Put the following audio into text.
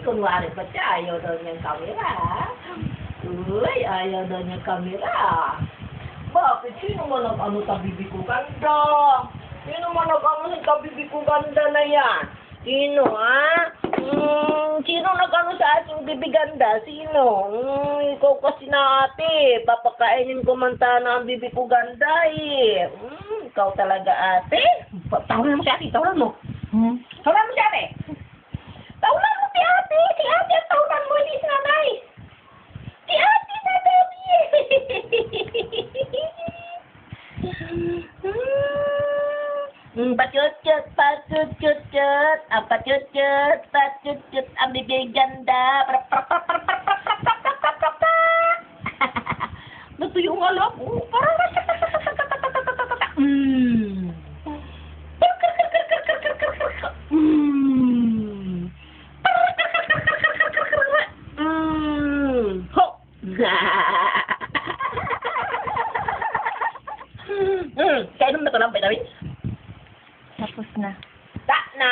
kunwari pa siya, ayaw daw niyang kamera. Uy, ayaw daw niyang kamera. Bakit? Sino man nag-ano sa bibi ko ganda? Sino man nag-ano sa bibi ko ganda na yan? Sino, ha? Sino nag-ano sa aking bibi ganda? Sino? Ikaw kasi na ate. Papakainin ko man sana ang bibi ko ganda eh. Ikaw talaga ate. Tawanan mo si ate, tawanan mo. Tawanan mo si ate. Tawanan mo si ate. Si ate ang tawanan mo, hindi si nanay. Si ate na baby. Pacut-cut, pacut-cut-cut, pacut-cut, pacut-cut, ang bibig ganda. Natuyo nga lang. Parang ho! Kainom na to lang, vitamins? Tapos na. Tak na!